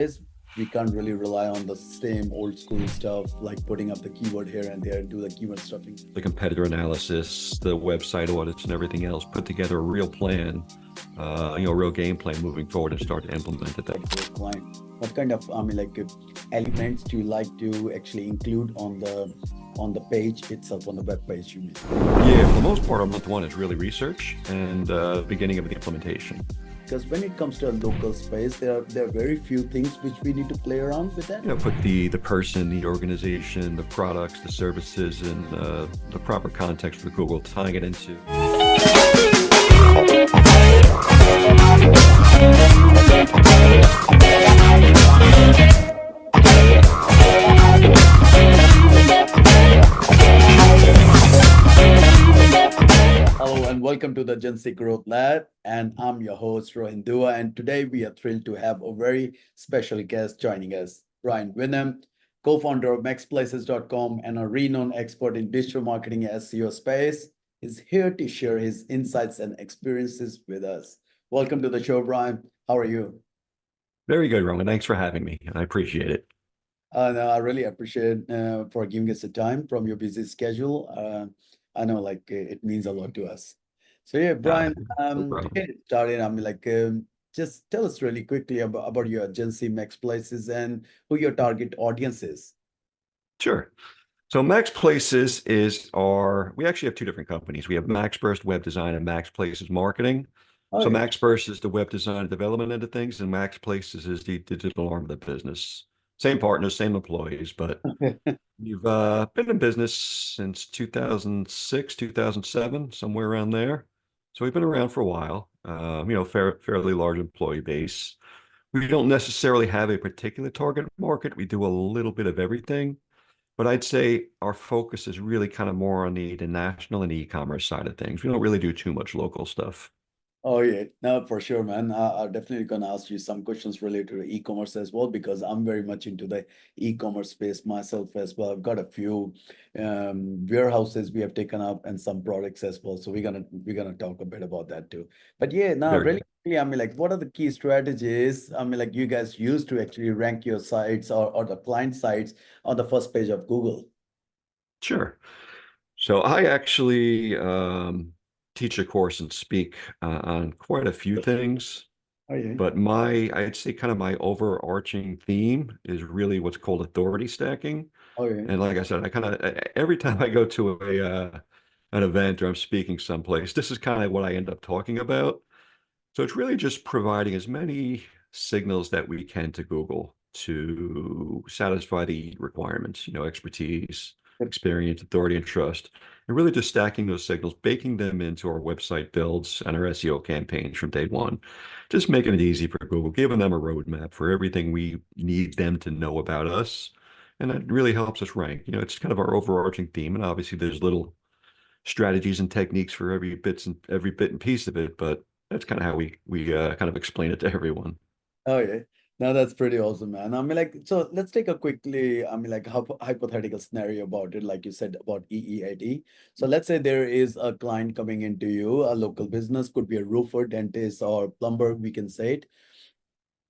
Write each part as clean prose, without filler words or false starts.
is we can't really rely on the same old school stuff like putting up the keyword here and there and do the keyword stuffing. The competitor analysis, the website audits, and everything else. Put together a real plan, a real game plan moving forward and start to implement it. Like for a client, what kind of elements do you like to actually include on the page itself, on the web page? You mean? Yeah, for the most part, our month one is really research and beginning of the implementation. Because when it comes to a local space, there are very few things which we need to play around with that. Put the person, the organization, the products, the services, and the proper context for Google, tying it into. Hello and welcome to the Agency Growth Lab, and I'm your host Rohin Dua, and today we are thrilled to have a very special guest joining us. Brian Winum, co-founder of MaxPlaces.com and a renowned expert in digital marketing SEO space, is here to share his insights and experiences with us. Welcome to the show, Brian. How are you? Very good, Roman. Thanks for having me. I appreciate it. No, I really appreciate for giving us the time from your busy schedule. I know it means a lot to us. So yeah, Uh, Brian, no to problem. get it started, just tell us really quickly about your agency, Max Places, and who your target audience is. Sure. So MaxPlaces we actually have two different companies. We have MaxBurst Web Design and MaxPlaces Marketing. Oh So yeah. MaxBurst is the web design and development end of things, and MaxPlaces is the digital arm of the business. Same partners, same employees, but we've been in business since 2006, 2007, somewhere around there. So we've been around for a while, fairly large employee base. We don't necessarily have a particular target market. We do a little bit of everything. But I'd say our focus is really kind of more on the national and e-commerce side of things. We don't really do too much local stuff. Oh yeah, no, for sure, man. I'm definitely gonna ask you some questions related to e-commerce as well because I'm very much into the e-commerce space myself as well. I've got a few warehouses we have taken up and some products as well. So we're gonna talk a bit about that too. But yeah, now Very really, good. quickly, what are the key strategies? You guys use to actually rank your sites or the client sites on the first page of Google. Sure. So I actually teach a course and speak on quite a few things, Oh yeah. but I'd say kind of my overarching theme is really what's called authority stacking. Oh yeah. And like I said, I kind of every time I go to an event or I'm speaking someplace, this is kind of what I end up talking about. So it's really just providing as many signals that we can to Google to satisfy the requirements, expertise, experience, authority, and trust, and really just stacking those signals, baking them into our website builds and our SEO campaigns from day one, just making it easy for Google, giving them a roadmap for everything we need them to know about us. And that really helps us rank. It's kind of our overarching theme. And obviously there's little strategies and techniques for every bit and piece of it, but that's kind of how we kind of explain it to everyone. Oh yeah. No, that's pretty awesome, man. So let's take a quickly, hypothetical scenario about it, like you said about EEAT. So let's say there is a client coming into you, a local business, could be a roofer, dentist, or plumber, we can say it.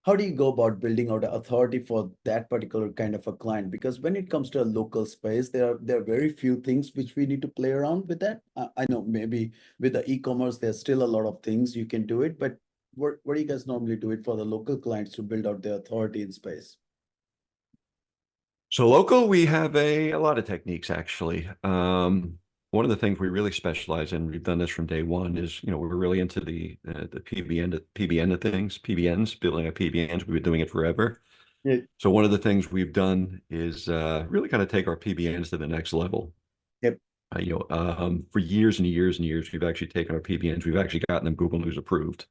How do you go about building out an authority for that particular kind of a client? Because when it comes to a local space, there are very few things which we need to play around with that. I know maybe with the e-commerce, there's still a lot of things you can do it, but what do you guys normally do it for the local clients to build out their authority in space? So local, we have a lot of techniques actually. One of the things we really specialize in, we've done this from day one, is we're really into the PBN of things, PBNs, building up PBNs. We've been doing it forever. Yeah. So one of the things we've done is really kind of take our PBNs to the next level. Yep. For years and years and years, we've actually taken our PBNs, we've actually gotten them Google News approved,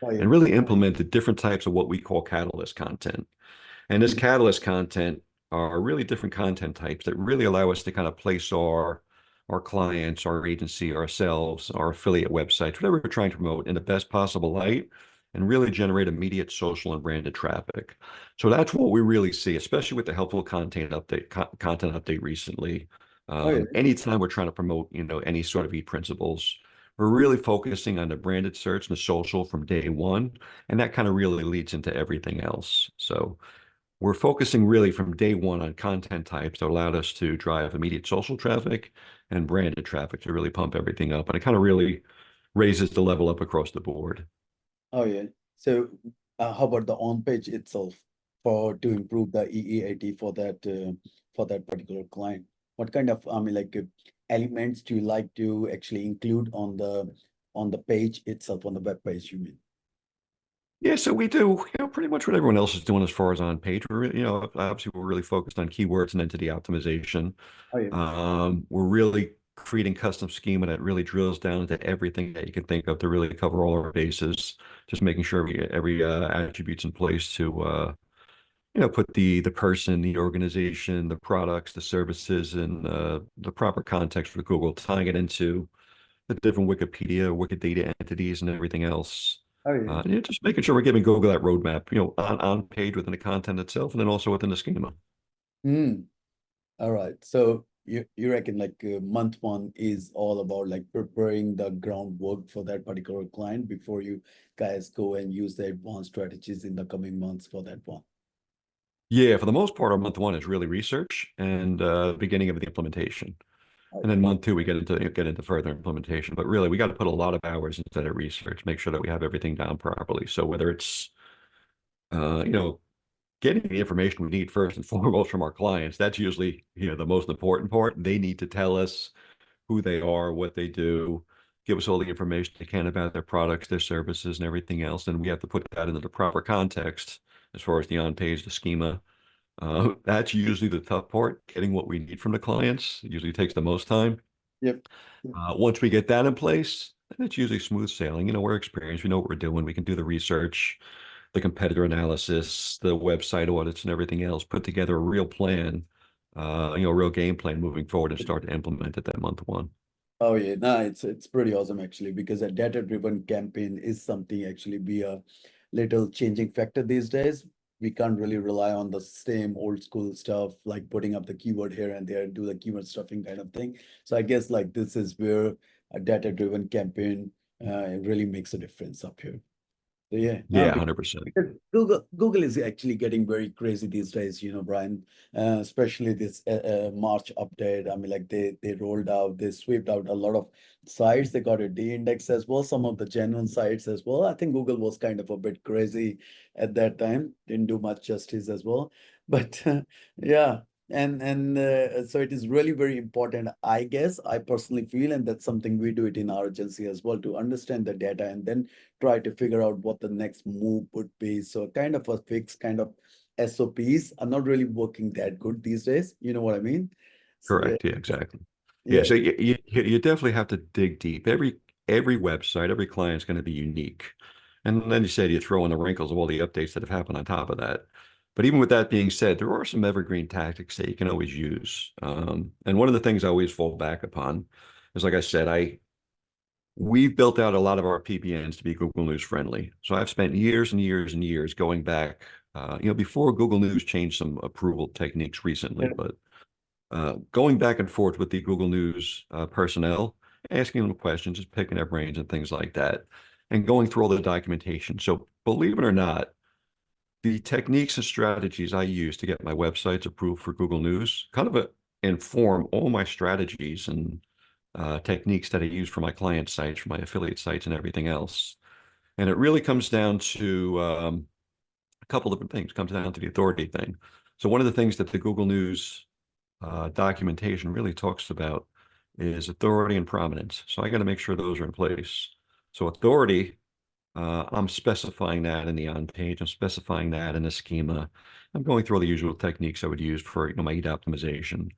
Oh yeah. and really implemented different types of what we call catalyst content. And this catalyst content are really different content types that really allow us to kind of place our clients, our agency, ourselves, our affiliate websites, whatever we're trying to promote in the best possible light and really generate immediate social and branded traffic. So that's what we really see, especially with the helpful content update recently. Oh yeah. Anytime we're trying to promote, any sort of e-principles, we're really focusing on the branded search and the social from day one, and that kind of really leads into everything else. So we're focusing really from day one on content types that allowed us to drive immediate social traffic and branded traffic to really pump everything up. And it kind of really raises the level up across the board. Oh yeah. So how about the on page itself for to improve the EEAT for that particular client? What kind of elements do you like to actually include on the page itself, on the web page, you mean? Yeah, so we do, pretty much what everyone else is doing as far as on page. We're, obviously we're really focused on keywords and entity optimization. Oh yeah. We're really creating custom schema that really drills down into everything that you can think of to really cover all our bases. Just making sure every attribute's in place to, put the person, the organization, the products, the services, and the proper context for Google, tying it into the different Wikipedia, Wikidata entities, and everything else. Oh yeah. Just making sure we're giving Google that roadmap, on page within the content itself, and then also within the schema. Hmm. All right. So you reckon like month one is all about like preparing the groundwork for that particular client before you guys go and use the advanced strategies in the coming months for that one. Yeah, for the most part, our month one is really research and beginning of the implementation. And then month two, we get into further implementation. But really, we got to put a lot of hours into that research, make sure that we have everything down properly. So whether it's uh, you know, getting the information we need first and foremost from our clients, that's usually, the most important part. They need to tell us who they are, what they do, give us all the information they can about their products, their services, and everything else. And we have to put that into the proper context as far as the on-page, the schema. That's usually the tough part, getting what we need from the clients. It usually takes the most time. Yep. Yep. Once we get that in place, then it's usually smooth sailing. We're experienced. We know what we're doing. We can do the research, the competitor analysis, the website audits, and everything else. Put together a real plan, a real game plan moving forward, and start to implement it that month one. Oh yeah, no, it's pretty awesome actually because a data-driven campaign is something actually be a little changing factor these days. We can't really rely on the same old school stuff like putting up the keyword here and there, do the keyword stuffing kind of thing. So I guess like this is where a data-driven campaign really makes a difference up here. So yeah, Yeah, 100%. because Google is actually getting very crazy these days, Brian. Especially this March update. I mean, like they rolled out, they swept out a lot of sites. They got a de-index as well, some of the genuine sites as well. I think Google was kind of a bit crazy at that time. Didn't do much justice as well. But yeah, and so it is really very important, I guess. I personally feel, and that's something we do it in our agency as well, to understand the data and then try to figure out what the next move would be. So kind of a fixed kind of SOPs are not really working that good these days. You know what I mean? So yeah, Correct. Yeah, exactly. Yeah, yeah, so you definitely have to dig deep. Every website, every client is going to be unique. And then you said you throw in the wrinkles of all the updates that have happened on top of that. But even with that being said, there are some evergreen tactics that you can always use. And one of the things I always fall back upon is, like I said, we've built out a lot of our PBNs to be Google News friendly. So I've spent years and years and years going back, before Google News changed some approval techniques recently, but going back and forth with the Google News personnel, asking them questions, just picking their brains and things like that, and going through all the documentation. So believe it or not, the techniques and strategies I use to get my websites approved for Google News kind of inform all my strategies and techniques that I use for my client sites, for my affiliate sites, and everything else. And it really comes down to a couple different things. It comes down to the authority thing. So one of the things that the Google News documentation really talks about is authority and prominence. So I got to make sure those are in place. So authority, I'm specifying that in the on page. I'm specifying that in the schema. I'm going through all the usual techniques I would use for my heat optimization.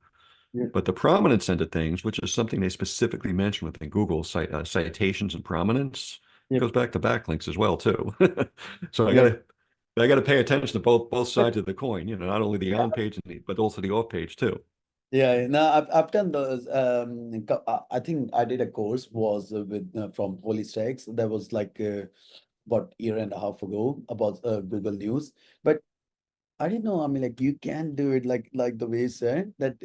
yeah, But the prominence end of things, which is something they specifically mention within Google citations and prominence, yeah, goes back to backlinks as well too. So I yeah. gotta I gotta pay attention to both sides of the coin. Not only the on page but also the off page too. Yeah, no, I've done those. I think I did a course was with from Holy Stacks. That was like about year and a half ago about Google News. But I didn't know. I mean, like you can do it like the way you said that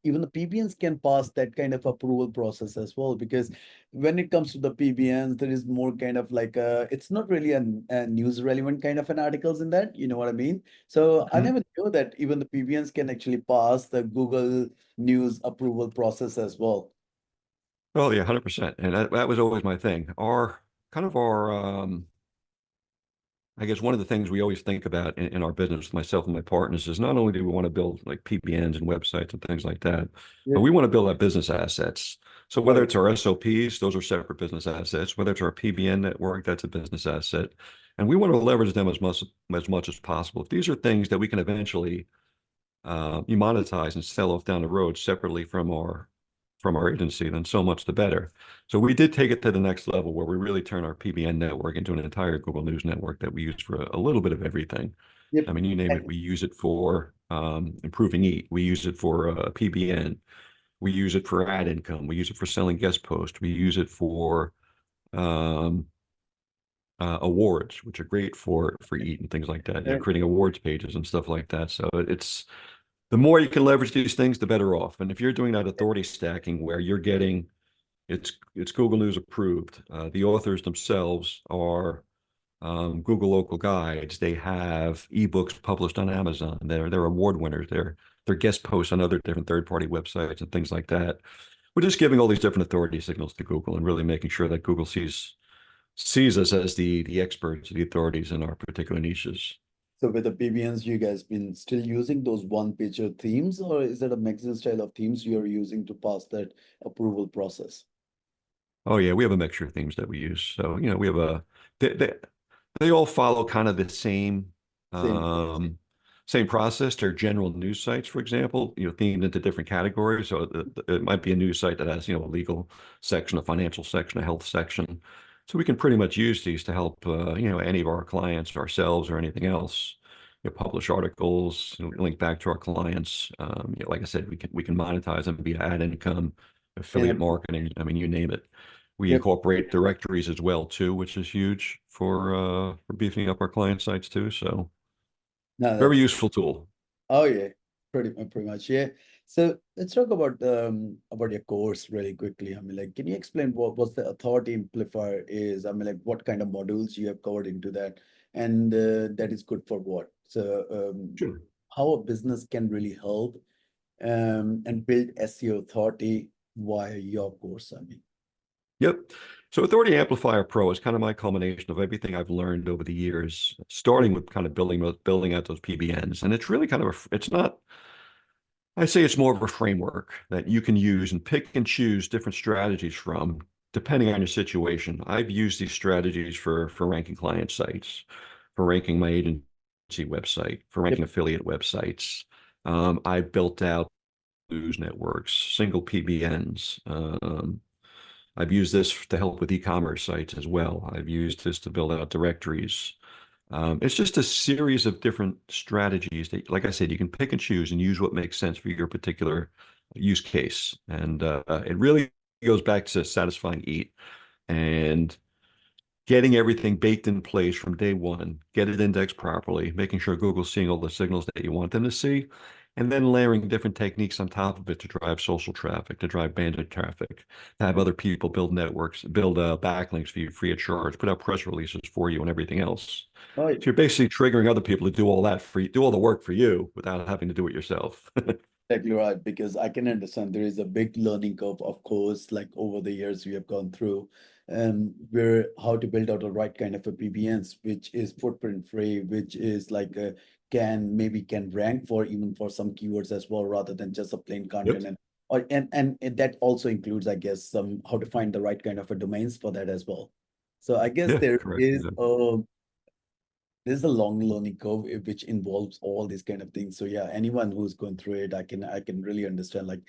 even the PBNs can pass that kind of approval process as well. Because when it comes to the PBNs, there is more kind of like it's not really a news relevant kind of an articles in that, you know what I mean? So I Mhm. never knew that even the PBNs can actually pass the Google News approval process as well. Oh yeah, 100%. And that was always my thing. Our kind of our I guess one of the things we always think about in our business, myself and my partners, is not only do we want to build like PBNs and websites and things like that, but Yep. we want to build our business assets. So Oh, whether yeah. it's our SOPs, those are separate business assets. Whether it's our PBN network, that's a business asset. And we want to leverage them as much as possible. If these are things that we can eventually you monetize and sell off down the road separately from our agency, then so much the better. So we did take it to the next level where we really turn our PBN network into an entire Google News network that we use for a little bit of everything. Yep. I mean, you name it, we use it for improving EAT. We use it for PBN. We use it for ad income. We use it for selling guest posts. We use it for um, awards, which are great for EAT and things like that. Right. Creating awards pages and stuff like that. So it's the more you can leverage these things, the better off. And if you're doing that authority stacking where you're getting it's Google News approved, the authors themselves are Google local guides. They have ebooks published on Amazon. They're award winners. They're guest posts on other different third party websites and things like that. We're just giving all these different authority signals to Google and really making sure that Google sees us as the experts, the authorities in our particular niches. So with the PBNs, you guys been still using those one-pager themes, or is it a magazine style of themes you're using to pass that approval process? Oh yeah, we have a mixture of themes that we use. So, we have they, they, they all follow kind of the Same. um, same process. They're general news sites, for example, themed into different categories. So it might be a news site that has, a legal section, a financial section, a health section. So we can pretty much use these to help, any of our clients, ourselves, or anything else, publish articles, link back to our clients. Like I said, we can monetize them via ad income, affiliate And marketing. I mean, you name it. We yep. incorporate directories as well too, which is huge for beefing up our client sites too. So No, very that's useful tool. oh yeah, pretty much yeah. So let's talk about your course really quickly. I mean, like, can you explain what the authority amplifier is? I mean, like, what kind of modules you have covered into that, and that is good for what? So Sure. how a business can really help and build SEO authority via your course. I mean, Yep. So Authority Amplifier Pro is kind of my culmination of everything I've learned over the years, starting with kind of building out those PBNs. And it's really kind of it's not, I say it's more of a framework that you can use and pick and choose different strategies from, depending on your situation. I've used these strategies for ranking client sites, for ranking my agency website, for yep. ranking affiliate websites. I built out news networks, single PBNs. I've used this to help with e-commerce sites as well. I've used this to build out directories. It's just a series of different strategies that, like I said, you can pick and choose and use what makes sense for your particular use case. And it really goes back to satisfying EAT and getting everything baked in place from day one, get it indexed properly, making sure Google's seeing all the signals that you want them to see, and then layering different techniques on top of it to drive social traffic, to drive banded traffic, to have other people build networks, build backlinks for you free of charge, put out press releases for you and everything else. Oh, So you're basically triggering other people to do all that for you, do all the work for you without having to do it yourself. exactly right, because I can understand there is a big learning curve, of course, like over the years we have gone through, where how to build out a right kind of a PBNs, which is footprint free, which is like can rank for even for some keywords as well, rather than just a plain Yep. content. And that also includes, I guess, some how to find the right kind of a domains for that as well. So I guess Yeah, correct. Yeah. there's a long learning curve which involves all these kind of things. So yeah, anyone who's going through it, I can really understand. Like,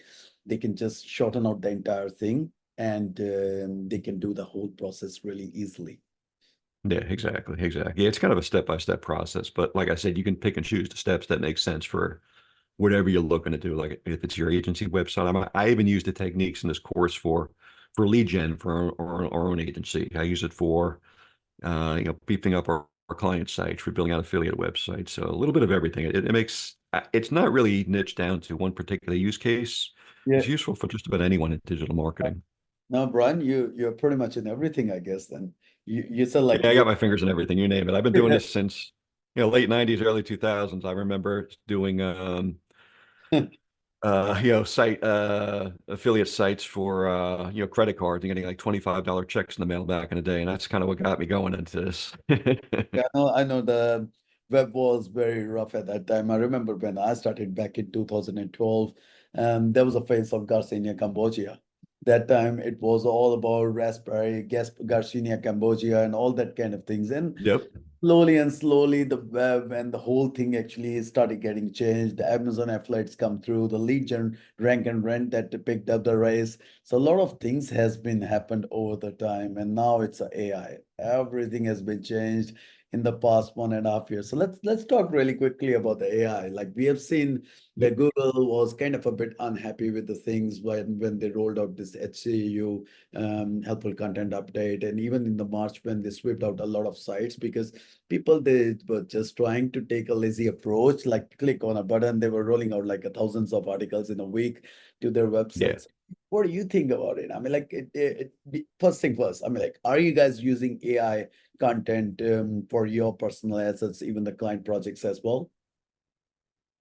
they can just shorten out the entire thing, and they can do the whole process really easily. Yeah, exactly. Exactly. Yeah, it's kind of a step-by-step process, but like I said, you can pick and choose the steps that make sense for whatever you're looking to do. Like if it's your agency website, I even use the techniques in this course for lead gen for our own agency. I use it for beefing up our client sites, for building out affiliate websites. So a little bit of everything. It makes it's not really niched down to one particular use case. Yeah. It's useful for just about anyone in digital marketing. Now, Brian, you're pretty much in everything, I guess. Then you said like Yeah, I you. got my fingers in everything, you name it. I've been doing this since, late 90s, early 2000s. I remember doing site affiliate sites for credit cards and getting like $25 checks in the mail back in the day. And that's kind of what got me going into this. Yeah, I know the web was very rough at that time. I remember when I started back in 2012, there was a phase of Garcinia Cambodia. That time it was all about Raspberry, Garcinia Cambodia, and all that kind of things. And Yep. slowly and slowly, the web and the whole thing actually started getting changed. The Amazon affiliates come through, the lead gen rank and rent that picked up the race. So a lot of things has been happened over the time, and now it's a AI. Everything has been changed in the past 1.5 years. So let's talk really quickly about the AI. Like we have seen Yep. that Google was kind of a bit unhappy with the things when they rolled out this HCU helpful content update, and even in the March when they swept out a lot of sites because people they were just trying to take a lazy approach, like click on a button. They were rolling out like thousands of articles in a week to their Yeah. websites. What do you think about it? I mean, like first thing first. I mean, like, are you guys using AI content for your personal assets, even the client projects as well?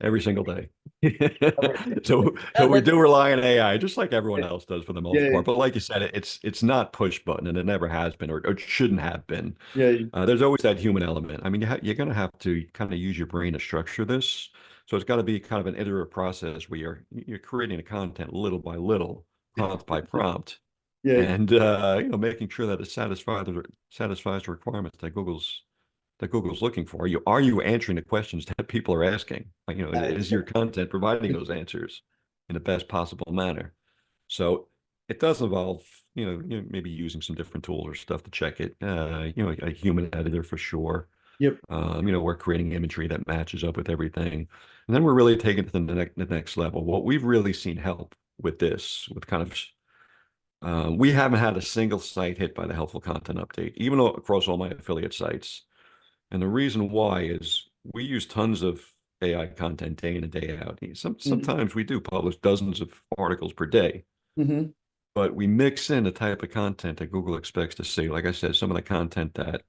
Every single day. Everything. So Yeah, we do rely on AI, just like everyone else does for the most yeah, part. But like you said, it's not push button, and it never has been, or shouldn't have been. yeah, There's always that human element. I mean, you're going to have to kind of use your brain to structure this. So it's got to be kind of an iterative process where you're creating the content little by little, prompt by prompt, yeah, and making sure that it satisfies the requirements that Google's looking for. Are you answering the questions that people are asking? Like, is your content providing those answers in the best possible manner? So it does involve, maybe using some different tools or stuff to check it. A human editor for sure. yep, We're creating imagery that matches up with everything. And then we're really taking it to the next level. What we've really seen help with this, with kind of, we haven't had a single site hit by the helpful content update, even across all my affiliate sites. And the reason why is we use tons of AI content day in and day out. hmm Sometimes we do publish dozens of articles per day, hmm but we mix in the type of content that Google expects to see. Like I said, some of the content that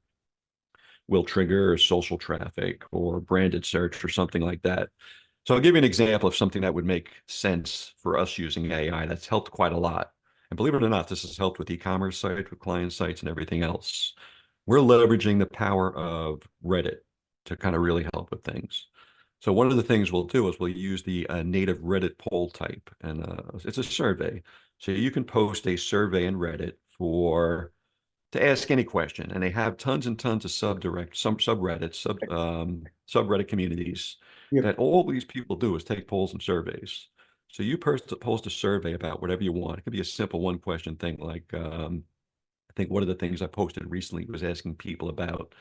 will trigger social traffic or branded search or something like that. So I'll give you an example of something that would make sense for us using AI that's helped quite a lot. And believe it or not, this has helped with e-commerce sites, with client sites, and everything else. We're leveraging the power of Reddit to kind of really help with things. So one of the things we'll do is we'll use the native Reddit poll type, and it's a survey. So you can post a survey in Reddit to ask any question, and they have tons and tons of subreddits, subreddit communities yep, that all these people do is take polls and surveys. So you post a survey about whatever you want. It could be a simple one question thing like, I think one of the things I posted recently was asking people about,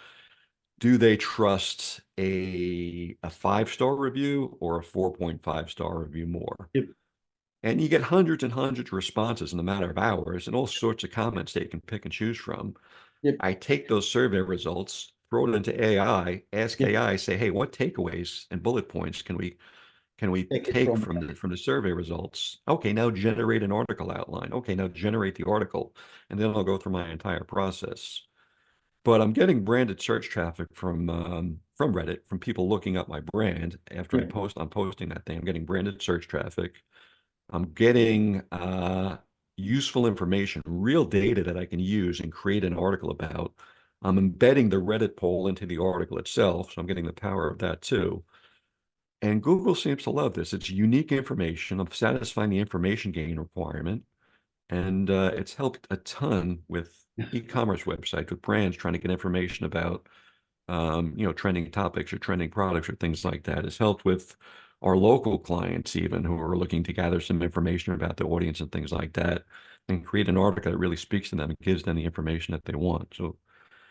do they trust a 5-star review or a 4.5-star review more? yep, And you get hundreds and hundreds of responses in a matter of hours and all sorts of comments that you can pick and choose from. yep, I take those survey results, throw it into AI, ask yep. AI, say, hey, what takeaways and bullet points can we Take it take from from the survey results? Okay, now generate an article outline. Okay, now generate the article. And then I'll go through my entire process. But I'm getting branded search traffic from Reddit, from people looking up my brand after yep, I'm posting that thing. I'm getting branded search traffic. I'm getting useful information, real data that I can use and create an article about. I'm embedding the Reddit poll into the article itself, so I'm getting the power of that too. And Google seems to love this. It's unique information. I'm satisfying the information gain requirement, and it's helped a ton with e-commerce websites, with brands trying to get information about trending topics or trending products or things like that. It's helped with our local clients even who are looking to gather some information about the audience and things like that and create an article that really speaks to them and gives them the information that they want. So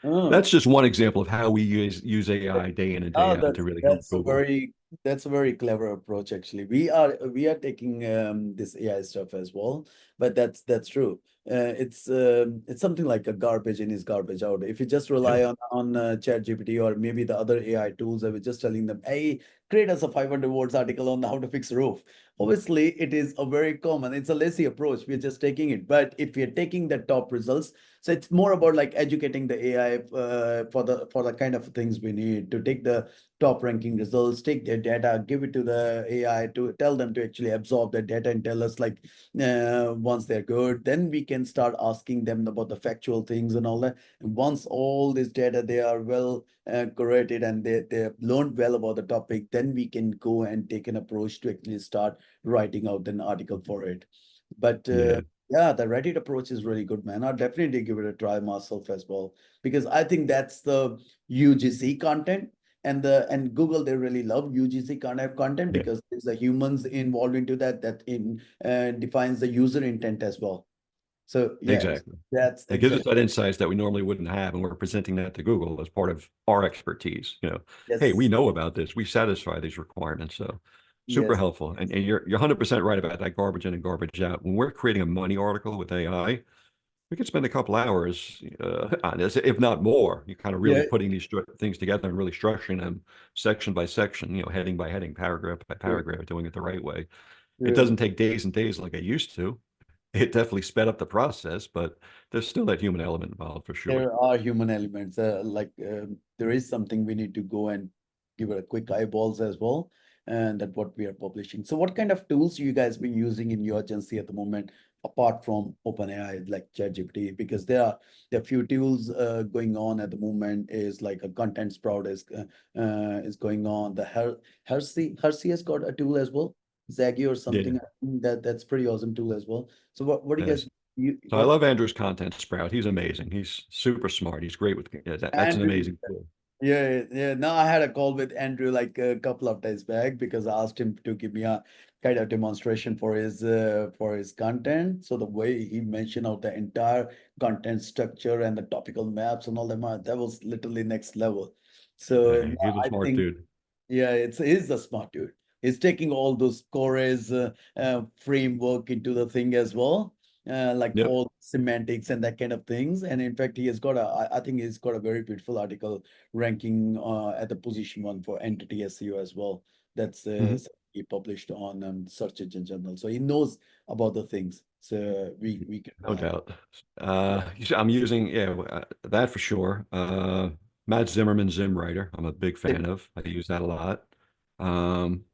oh, that's just one example of how we use AI day in and day oh, out to really help that's a Google. That's a very clever approach, actually. We are taking this AI stuff as well, but that's true. It's something like a garbage in is garbage out. If you just Yep, rely on ChatGPT or maybe the other AI tools, I was just telling them, hey, create us a 500 words article on how to fix roof. Obviously, it is a very common. It's a lazy approach. We're just taking it, but if you're taking the top results, so it's more about like educating the AI for the kind of things we need to take the top ranking results, take their data, give it to the AI to tell them to actually absorb the data and tell us like once they're good, then we can start asking them about the factual things and all that. And once all this data they are well curated and they have learned well about the topic, then we can go and take an approach to actually start writing out an article for it. But yeah, yeah, the Reddit approach is really good, man. I'll definitely give it a try myself as well because I think that's the UGC content and Google they really love UGC kind of content yeah, because there's the humans involved into that in defines the user intent as well. So yes, exactly. that's It gives us exactly that insights that we normally wouldn't have, and we're presenting that to Google as part of our expertise. Hey, we yes, know about this. We satisfy these requirements. So super yes, helpful. And you're 100% right about that garbage in and garbage out. When we're creating a money article with AI, we could spend a couple hours on this, if not more. You're kind of really yeah, putting these things together and really structuring them section by section, heading by heading, paragraph by yeah, paragraph, doing it the right way. It yeah. doesn't take days and days like I used to. It definitely sped up the process, but there's still that human element involved for sure. There are human elements. There is something we need to go and give it a quick eyeballs as well, and that what we are publishing. So, what kind of tools you guys been using in your agency at the moment, apart from OpenAI like ChatGPT? Because there are few tools going on at the moment. Is like a content sprout is going on. The Hersey has got a tool as well. Zaggy or Yeah. something. I think that's pretty awesome tool as well. So, what do you guys Yes. So I what love Andrew's content sprout. He's amazing. He's super smart. He's great with, yeah, that's an Andrew? amazing tool. Yeah, yeah. Now I had a call with Andrew like a couple of days back because I asked him to give me a kind of demonstration for his content. So the way he mentioned out the entire content structure and the topical maps and all that was literally next level. So Yeah, now he's a I smart think dude. yeah, he's a smart dude. He's taking all those cores framework into the thing as well, like Yep. all semantics and that kind of things. And in fact, he has got I think he's got a very beautiful article ranking at the position one for entity SEO as well. That's Mhm. he published on Search Engine Journal. So he knows about the things. So we can No rely. doubt. I'm using, yeah, that for sure. Matt Zimmerman, Zimwriter, I'm a big fan of. I use that a lot. Um,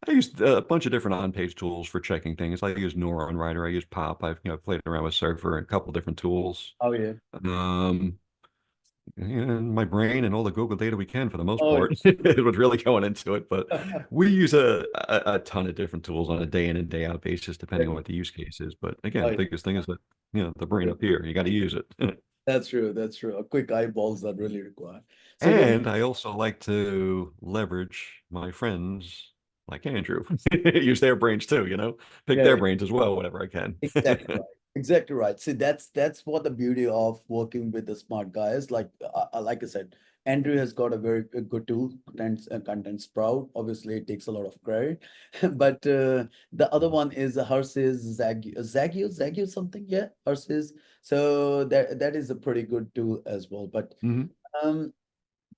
I use a bunch of different on-page tools for checking things. I use Neuron Writer. I use Pop. I've played around with Surfer and a couple different tools. Oh yeah. Um, and my brain and all the Google data we can for the most Oh part is what's really going into it. But we use a ton of different tools on a day in and day out basis, yeah. depending on what the use case is. But again, Oh, the yeah. biggest thing is that, the brain up here. You got to use it. That's true. That's true. A quick eyeballs are really required. So what? And I also like to leverage my friends like Andrew, use their brains too, pick their Yeah, brains as well whenever I can. exactly right. Exactly right. See, that's what the beauty of working with the smart guys. Like I said, Andrew has got a very good tool, content sprout. Obviously, it takes a lot of credit, but the other one is Hersey's Zagio something. Yeah, Hersey's. So that is a pretty good tool as well. But Mhm. um,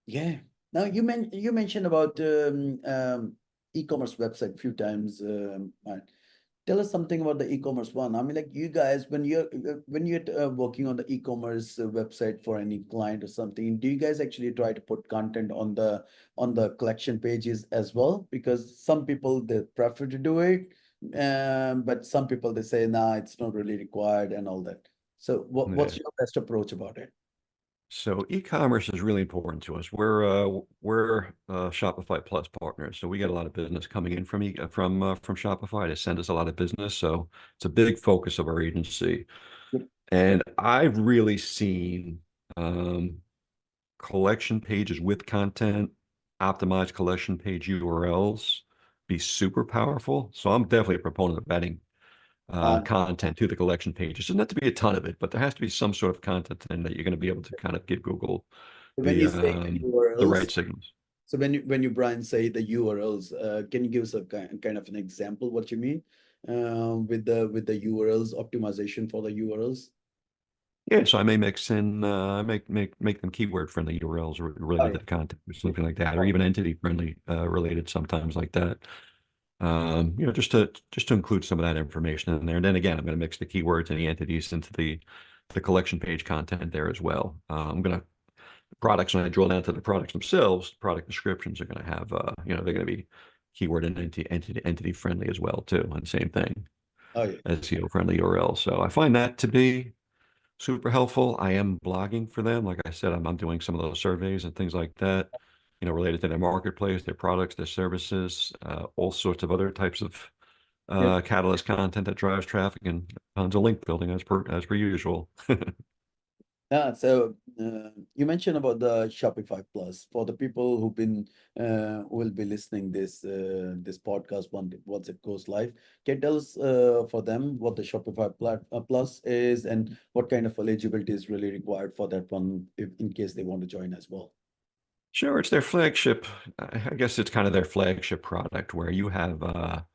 yeah. Now you mentioned about e-commerce website a few times. Tell us something about the e-commerce one. I mean, like you guys, when you're working on the e-commerce website for any client or something, do you guys actually try to put content on the collection pages as well? Because some people they prefer to do it, but some people they say, nah, it's not really required and all that. So Yeah. what's your best approach about it? So e-commerce is really important to us. We're Shopify Plus partners, so we get a lot of business coming in from Shopify. They send us a lot of business, so it's a big focus of our agency. Yep. And I've really seen um, collection pages with content, optimized collection page URLs be super powerful. So I'm definitely a proponent of adding Uh, content to the collection page. It doesn't have to be a ton of it, but there has to be some sort of content in that you're going to be able to kind of give Google when the you say um, the right URLs, signals. So when you Brian say the URLs, can you give us a kind of an example what you mean with the URLs optimization for the URLs? Yeah, so I may mix in make them keyword friendly URLs Oh, related yeah. to the content or something like that, or even entity friendly related sometimes like that. Just to include some of that information in there. And then again, I'm going to mix the keywords and the entities into the collection page content there as well. I'm going to products when I drill down to the products themselves, product descriptions are going to have they're going to be keyword and entity friendly as well too, and same thing, Oh, yeah. SEO friendly URL. So I find that to be super helpful. I am blogging for them. Like I said, I'm doing some of those surveys and things like that, related to their marketplace, their products, their services, all sorts of other types of Yep. catalyst content that drives traffic and tons of link building as per usual. Yeah, so you mentioned about the Shopify Plus for the people who've been who will be listening this podcast once it goes live. Can you tell us for them what the Shopify Plus is and what kind of eligibility is really required for that one if in case they want to join as well? Sure, it's their flagship. I guess it's kind of their flagship product where you have a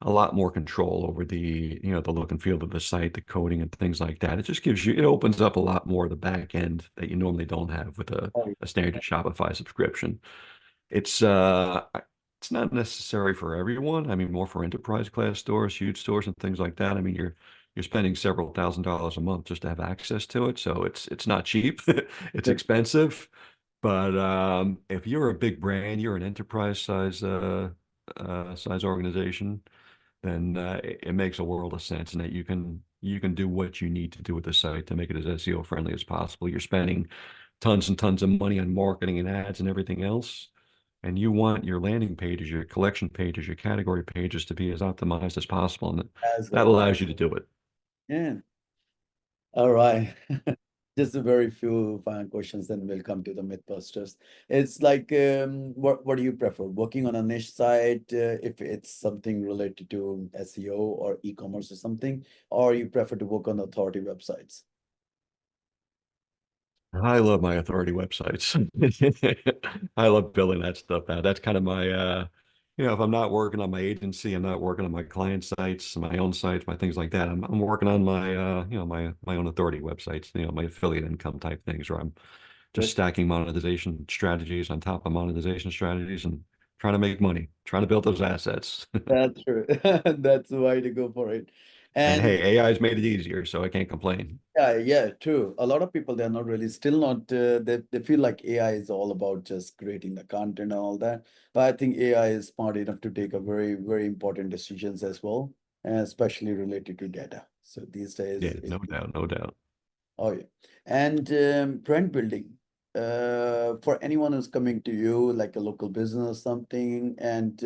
lot more control over the look and feel of the site, the coding and things like that. It opens up a lot more of the back end that you normally don't have with Oh, a standard Shopify subscription. It's not necessary for everyone. I mean, more for enterprise class stores, huge stores and things like that. I mean, you're spending several $1,000s a month just to have access to it. So it's not cheap. It's yep, expensive. But if you're a big brand, you're an enterprise size organization, then it makes a world of sense and that you can do what you need to do with the site to make it as SEO friendly as possible. You're spending tons and tons of money on marketing and ads and everything else, and you want your landing pages, your collection pages, your category pages to be as optimized as possible, and as that well. allows you to do it. Yeah. All right. Just a very few final questions, then we'll come to the Mythbusters. It's like, what do you prefer? Working on a niche site, if it's something related to SEO or e-commerce or something, or you prefer to work on authority websites? I love my authority websites. I love building that stuff out. That's kind of my, if I'm not working on my agency, I'm not working on my client sites, my own sites, my things like that. I'm working on my, my own authority websites, my affiliate income type things, where I'm just Yep, stacking monetization strategies on top of monetization strategies and trying to make money, trying to build those assets. that's true. That's the way to go for it. And And hey, AI has made it easier, so I can't complain. yeah, yeah, true. A lot of people, they're not really still not they feel like AI is all about just creating the content and all that. But I think AI is smart enough to take a very, very important decisions as well, and especially related to data. So these days, Yeah, no doubt, no doubt. oh yeah. And brand building. For anyone who's coming to you, like a local business or something, and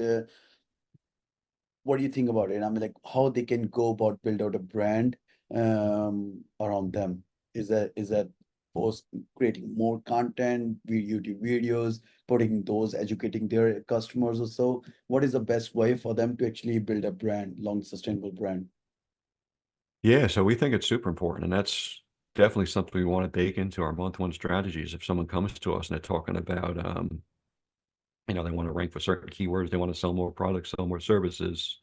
what do you think about it? I mean, like how they can go about build out a brand around them. Is that post creating more content, YouTube videos, putting those, educating their customers or so? What is the best way for them to actually build a brand, long sustainable brand? Yeah, so we think it's super important, and that's definitely something we want to bake into our month one strategies. If someone comes to us and they're talking about, they want to rank for certain keywords, they want to sell more products, sell more services,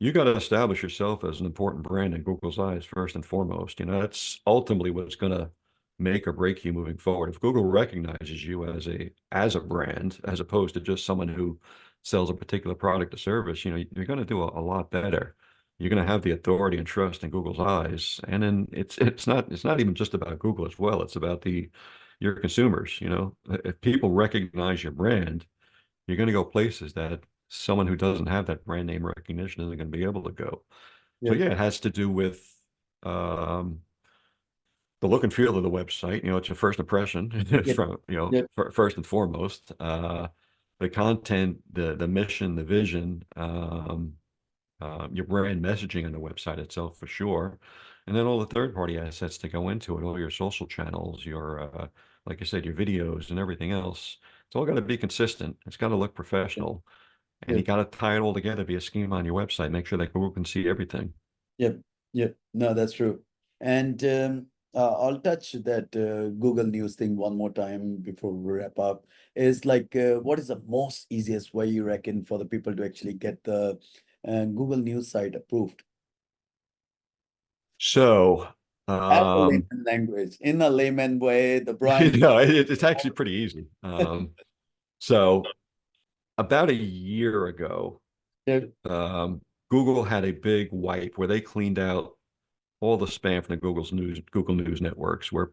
you got to establish yourself as an important brand in Google's eyes first and foremost. That's ultimately what's going to make or break you moving forward. If Google recognizes you as a brand, as opposed to just someone who sells a particular product or service, you're going to do a lot better. You're going to have the authority and trust in Google's eyes, and then it's not even just about Google as well. It's about your consumers. If people recognize your brand, you're going to go places that someone who doesn't have that brand name recognition isn't going to be able to go. So Yep, yeah, it has to do with um, the look and feel of the website. It's your first impression yep, from, yep, first and foremost. The content, the mission, the vision, your brand messaging on the website itself for sure. And then all the third party assets to go into it, all your social channels, like I said, your videos and everything else. It's all got to be consistent. It's got to look yep, professional. And you yep, got to tie it all together via schema on your website. Make sure that Google can see everything. yep, yep. No, that's true. And I'll touch that Google News thing one more time before we wrap up. Is like, what is the most easiest way you reckon for the people to actually get the Google News site approved? So, As a um, layman language, in a layman way, the Brian. it's actually pretty easy. So about a year ago, Yeah, um, Google had a big wipe where they cleaned out all the spam from the Google News networks, where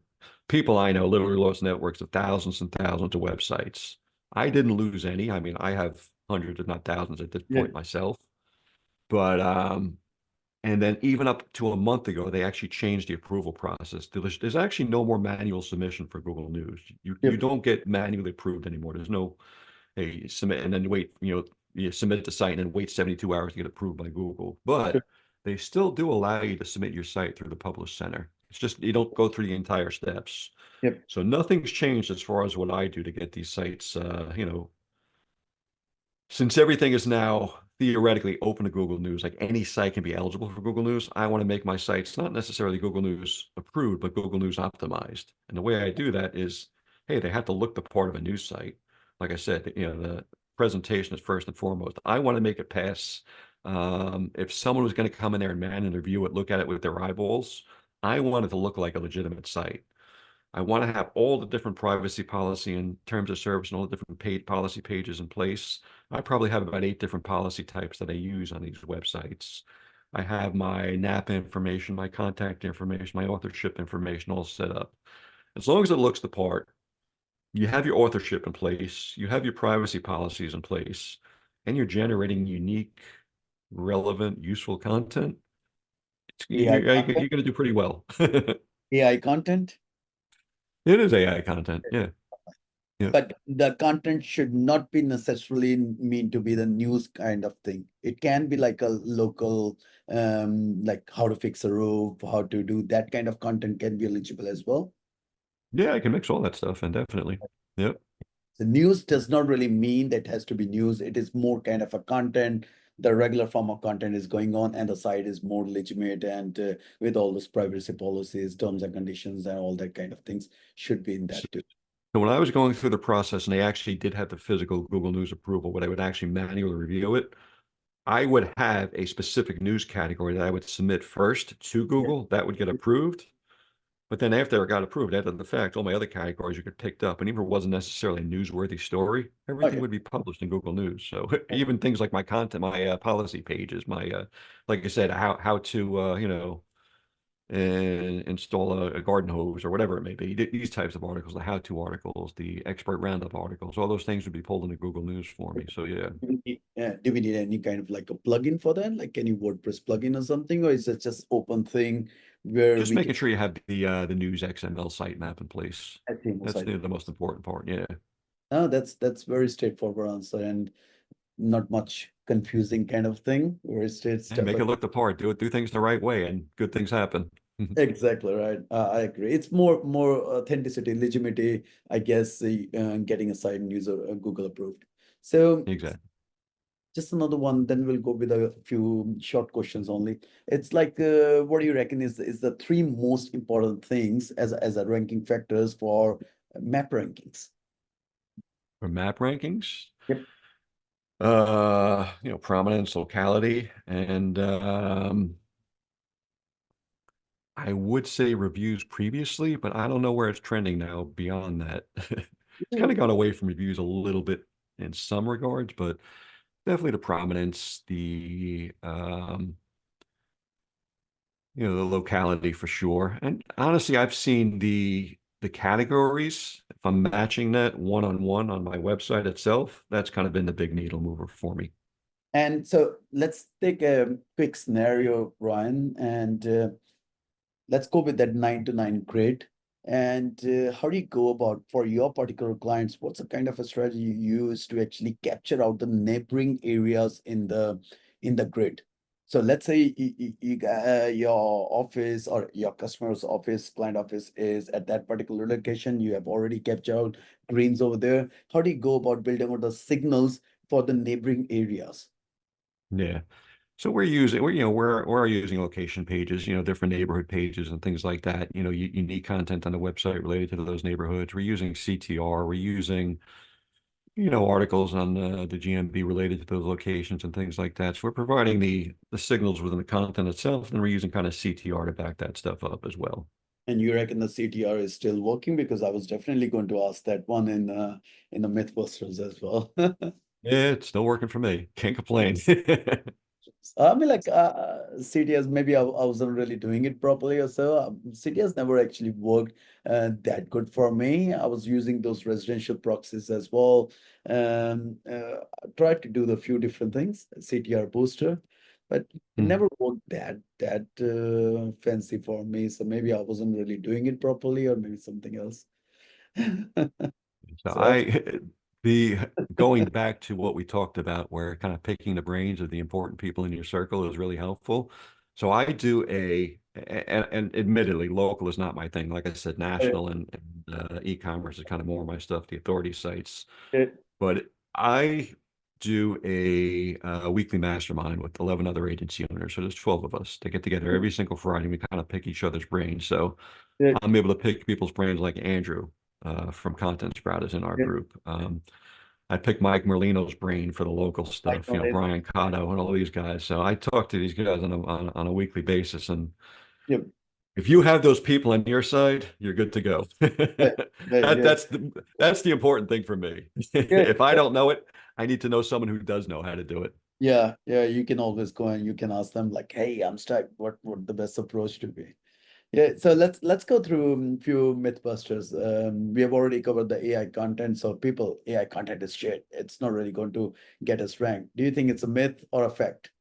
people I know literally lost networks of thousands and thousands of websites. I didn't lose any. I mean, I have hundreds, if not thousands, at this yeah, point myself. But and then even up to a month ago, they actually changed the approval process. There's actually no more manual submission for Google News. You yep, don't get manually approved anymore. There's no, hey, submit and then wait, you submit the site and then wait 72 hours to get approved by Google. sure, But they still do allow you to submit your site through the Publish Center. It's just you don't go through the entire steps. yep, So nothing's changed as far as what I do to get these sites, since everything is now theoretically open to Google News, like any site can be eligible for Google News, I want to make my sites not necessarily Google News approved, but Google News optimized. And the way I do that is, hey, they have to look the part of a news site. Like I said, the presentation is first and foremost. I want to make it pass. If someone was going to come in there and manually review it, look at it with their eyeballs, I want it to look like a legitimate site. I want to have all the different privacy policy and terms of service and all the different paid policy pages in place. I probably have about 8 different policy types that I use on these websites. I have my NAP information, my contact information, my authorship information all set up. As long as it looks the part, you have your authorship in place, you have your privacy policies in place, and you're generating unique, relevant, useful content, AI you're content, going to do pretty well. AI content. It is AI content. Yeah. Yeah. But the content should not be necessarily mean to be the news kind of thing. It can be like a local, like how to fix a roof, how to do that kind of content can be eligible as well. Yeah, I can mix all that stuff and definitely. Yep. The news does not really mean that it has to be news. It is more kind of a content. The regular form of content is going on, and the site is more legitimate and with all those privacy policies, terms and conditions, and all that kind of things should be in So, that too. so when I was going through the process and they actually did have the physical Google News approval, where I would actually manually review it, I would have a specific news category that I would submit first to Yeah. Google that would get approved. But then after it got approved, after the fact, all my other categories would get picked up. And even if it wasn't necessarily a newsworthy story, everything Okay. would be published in Google News. So even things like my content, my policy pages, my, like I said, how to, and install a garden hose or whatever it may be. These types of articles, the how-to articles, the expert roundup articles, all those things would be pulled into Google News for me. So yeah, Do we need any kind of like a plugin for that? Like any WordPress plugin or something, or is it just open thing where just we can making sure you have the News XML sitemap in place. add things That's inside? the most important part. Yeah, No, that's very straightforward answer and not much confusing kind of thing. Very straight and step. make it look the part. Do things the right way, and good things happen. Exactly right. I agree. It's more authenticity, legitimacy, I guess, getting a site and user Google approved. So Exactly. just another one, then we'll go with a few short questions only. It's like, what do you reckon is the three most important things as a ranking factors for map rankings? For map rankings, Yep. prominence, locality, and I would say reviews previously, but I don't know where it's trending now beyond that. It's kind of gone away from reviews a little bit in some regards, but definitely the prominence, the locality for sure. And honestly, I've seen the categories. If I'm matching that one on my website itself, that's kind of been the big needle mover for me. And so let's take a quick scenario, Ryan, and let's go with that 9 to 9 grid. And how do you go about for your particular clients? What's the kind of a strategy you use to actually capture out the neighboring areas in the grid? So let's say your office or your customer's office, client office is at that particular location. You have already captured out greens over there. How do you go about building out the signals for the neighboring areas? Yeah. So we're using location pages, different neighborhood pages and things like that. Unique content on the website related to those neighborhoods. We're using CTR. We're using, articles on the GMB related to those locations and things like that. So we're providing the signals within the content itself, and we're using kind of CTR to back that stuff up as well. And you reckon the CTR is still working? Because I was definitely going to ask that one in the Mythbusters as well. Yeah, it's still working for me. Can't complain. I mean, like CTS, maybe I wasn't really doing it properly or so. CTS never actually worked that good for me. I was using those residential proxies as well. I tried to do the few different things, CTR booster, but it Hmm. never worked that fancy for me. So maybe I wasn't really doing it properly, or maybe something else. So So the going back to what we talked about, where kind of picking the brains of the important people in your circle is really helpful. So I do and admittedly, local is not my thing. Like I said, uh, national and e-commerce is kind of more my stuff, the authority sites. uh, But I do a weekly mastermind with 11 other agency owners. So there's 12 of us. They get together every single Friday. We kind of pick each other's brains. So uh, I'm able to pick people's brains like Andrew from Content Sprout is in our uh, group. I pick Mike Merlino's brain for the local I stuff, know it. Brian Cotto and all these guys. So I talk to these guys on a weekly basis. And Yep. if you have those people on your side, you're good to go. Yeah, yeah, That, yeah. that's the important thing for me. Yeah, If I don't know it, I need to know someone who does know how to do it. yeah, yeah, you can always go and you can ask them like, "Hey, I'm stuck. What would the best approach to be?" Yeah, so let's go through a few mythbusters. We have already covered the AI content. So people, AI content is shit. It's not really going to get us ranked. Do you think it's a myth or a fact?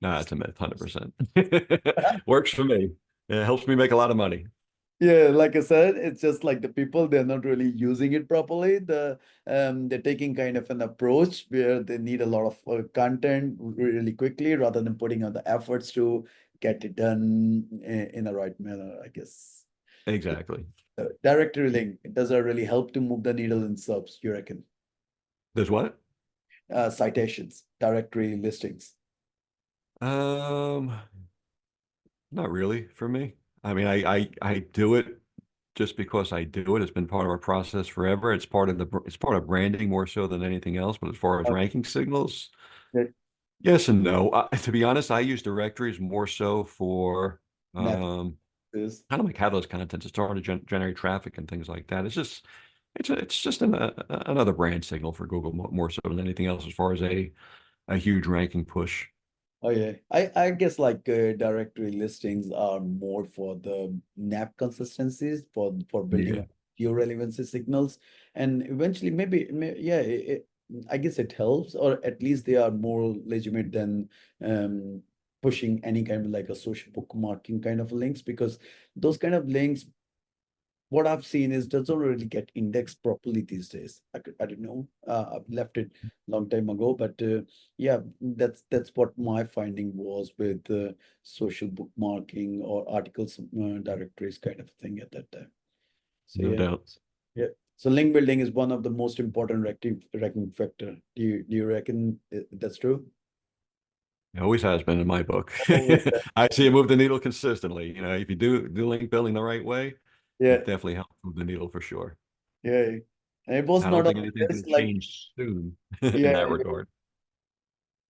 Nah, it's a myth, 100%. Works for me. It helps me make a lot of money. Yeah, like I said, it's just like the people, they're not really using it properly. They're taking kind of an approach where they need a lot of content really quickly rather than putting on the efforts to get it done in a right manner, I guess. Exactly. Directory link, does that really help to move the needle in subs, you reckon? There's what? Citations, directory listings. Um, Not really for me. I mean, I do it just because I do it. It's been part of our process forever. It's part of branding more so than anything else. But as far as Uh, ranking signals, that yes and no. To be honest, I use directories more so for Net um, is. kind of like catalyst content to start to generate traffic and things like that. It's just another brand signal for Google more so than anything else as far as a huge ranking push. Oh yeah, I guess like directory listings are more for the NAP consistencies for building Yeah, up geo relevancy signals, and eventually yeah, I guess it helps, or at least they are more legitimate than pushing any kind of like a social bookmarking kind of links, because those kind of links, what I've seen is doesn't really get indexed properly these days. I don't know. I've left it long time ago, but yeah, that's what my finding was with social bookmarking or articles directories kind of thing at that time. So no yeah, doubt. yeah. So link building is one of the most important ranking factor. Do you reckon that's true? It always has been in my book. Always. I see it move the needle consistently. If you do link building the right way, Yeah, it definitely helps move the needle for sure. yeah. And it was I not don't on think anything my can list, like change soon in yeah. that regard.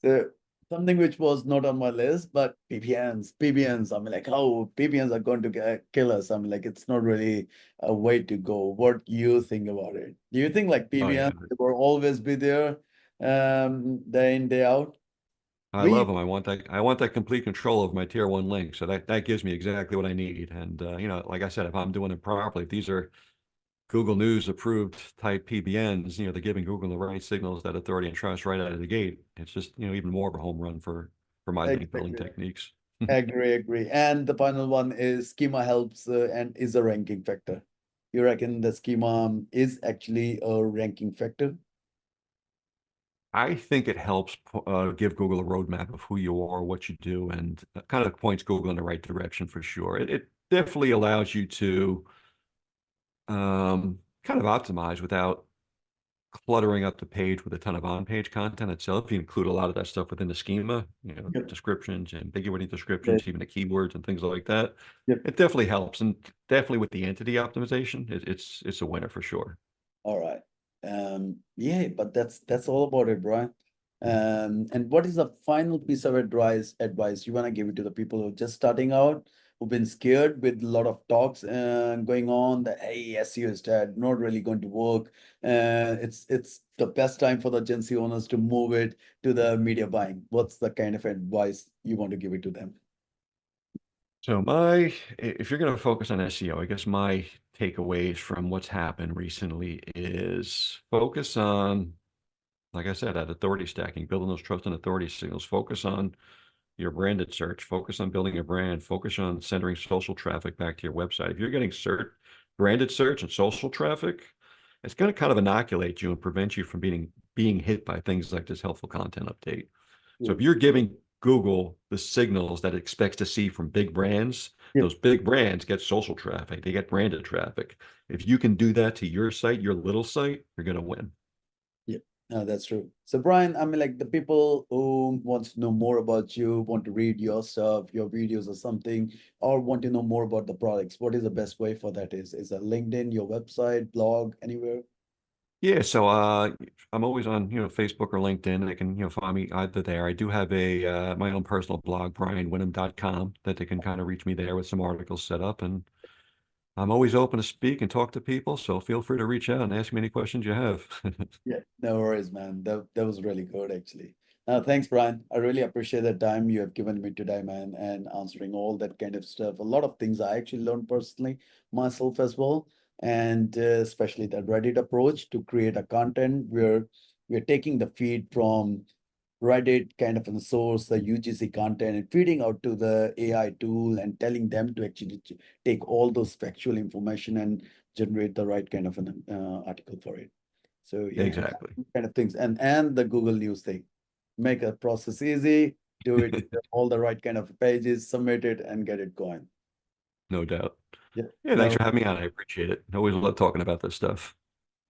So something which was not on my list, but PBNs. I mean, like how PBNs are going to kill us. I mean, like it's not really a way to go. What do you think about it? Do you think like Oh yeah, PBNs will always be there, day in, day out? I We love them. I want that complete control of my tier one link. So that gives me exactly what I need. And like I said, if I'm doing it properly, if these are Google News approved type PBNs, they're giving Google the right signals, that authority and trust right out of the gate. It's just, even more of a home run for my link building exactly techniques. agree. And the final one is schema helps and is a ranking factor. You reckon the schema is actually a ranking factor? I think it helps give Google a roadmap of who you are, what you do, and kind of points Google in the right direction for sure. It definitely allows you to kind of optimize without cluttering up the page with a ton of on-page content itself. You include a lot of that stuff within the schema, Yep. descriptions, ambiguity Yeah. descriptions, even the keywords and things like that. Yep. It definitely helps, and definitely with the entity optimization, it's a winner for sure. All right. Yeah, but that's all about it, Brian. And what is the final piece of advice you want to give it to the people who are just starting out, who've been scared with a lot of talks going on that hey, SEO is dead, not really going to work. It's the best time for the agency owners to move it to the media buying. What's the kind of advice you want to give it to them? So if you're going to focus on SEO, I guess my takeaways from what's happened recently is focus on, like I said, that authority stacking, building those trust and authority signals. Focus on your branded search. Focus on building a brand. Focus on centering social traffic back to your website. If you're getting branded search and social traffic, it's going to kind of inoculate you and prevent you from being hit by things like this helpful content update. So if Cool. you're giving Google the signals that it expects to see from big brands, Yep. those big brands get social traffic, they get branded traffic. If you can do that to your site, your little site, you're going to win. Yeah, no, that's true. So Brian, I mean, like the people who want to know more about you, want to read your stuff, your videos or something, or want to know more about the products, what is the best way for that? Is a LinkedIn, your website, blog, anywhere? Yeah, so I'm always on, Facebook or LinkedIn. They can, find me either there. I do have a my own personal blog, brianwinum.com, that they can kind of reach me there with some articles set up. And I'm always open to speak and talk to people, so feel free to reach out and ask me any questions you have. Yeah, no worries, man. That was really good, actually. Thanks, Brian. I really appreciate the time you have given me today, man, and answering all that kind of stuff. A lot of things I actually learned personally myself as well, and especially the Reddit approach to create a content where we're taking the feed from Reddit kind of a source, the UGC content, and feeding out to the AI tool and telling them to actually take all those factual information and generate the right kind of an article for it. So yeah, Exactly. kind of things. And the Google News thing. Make a process easy, do it all the right kind of pages, submit it and get it going. No doubt. Yeah. Yeah, thanks No, for having me on. I appreciate it. Always love talking about this stuff.